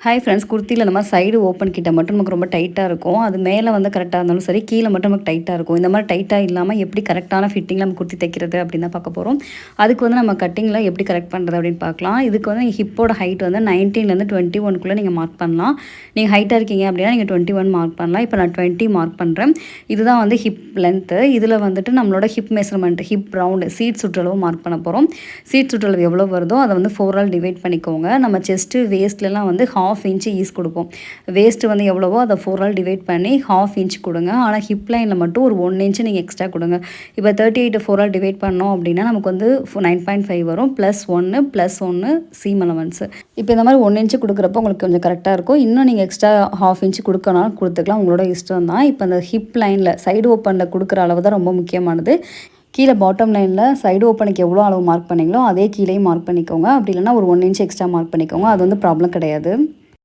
Hi friends, குர்த்தியில் இந்த மாதிரி side open கிட்ட மட்டும் நமக்கு ரொம்ப டைட்டாக இருக்கும். அது மேலே வந்து கரெக்டாக இருந்தாலும் சரி, கீழே மட்டும் நமக்கு டைட்டாக இருக்கும். இந்த மாதிரி டைட்டாக இல்லாமல் எப்படி கரெக்டான ஃபிட்டிங்கில் நம்ம குர்த்தி தைக்கிறது அப்படின்னு தான் பார்க்க போகிறோம். அதுக்கு வந்து நம்ம கட்டிங்கில் எப்படி கரெக்ட் பண்ணுறது அப்படின்னு பார்க்கலாம். இதுக்கு வந்து நீங்கள் ஹிப்போட ஹைட் வந்து 19லேருந்து 21க்குள்ளே நீங்கள் மார்க் பண்ணலாம். நீங்கள் ஹைட்டாக இருக்கீங்க அப்படின்னா நீங்கள் 21 மார்க் பண்ணலாம். இப்போ நான் 20 மார்க் பண்ணுறேன். இதுதான் வந்து ஹிப் லென்த்து. இதில் வந்துட்டு நம்மளோட hip measurement, hip round, seat சுற்றளவு மார்க் பண்ண போகிறோம். சீட் சுற்றளவு எவ்வளோ வருதோ அதை வந்து 4 டிவைட் பண்ணிக்கோங்க. நம்ம செஸ்ட்டு வேஸ்ட்லலாம் வந்து ½ இன்ச்சு ஈஸ் கொடுப்போம். வேஸ்ட்டு வந்து எவ்வளவோ அதை 4 டிவைட் பண்ணி ½ இன்ச் கொடுங்க. ஆனால் ஹிப் லைனில் மட்டும் ஒரு 1 இன்ச்சு நீங்கள் எக்ஸ்ட்ரா கொடுங்க. இப்போ 38 4 டிவைட் பண்ணோம் அப்படின்னா நமக்கு வந்து 9.5 வரும். +1 சீம் அலவன்ஸு. இப்போ இந்த மாதிரி 1 இன்ச்சு கொடுக்குறப்போ உங்களுக்கு கொஞ்சம் கரெக்டாக இருக்கும். இன்னும் நீங்கள் எக்ஸ்ட்ரா ½ இன்ச்சு கொடுக்கணும் கொடுத்துக்கலாம், உங்களோட இஷ்டம் தான். இப்போ அந்த ஹிப் லைனில் சைடு ஓப்பனில் கொடுக்குற அளவு தான் ரொம்ப முக்கியமானது. கீழே பாட்டம் லைனில் சைடு ஓப்பனுக்கு எவ்வளோ அளவு மார்க் பண்ணிங்களோ அதே கீழேயும் மார்க் பண்ணிக்கோங்க. அப்படி இல்லைனா ஒரு 1 இன்ச் எக்ஸ்ட்ரா மார்க் பண்ணிக்கோங்க. அது வந்து ப்ராப்ளம் கிடையாது.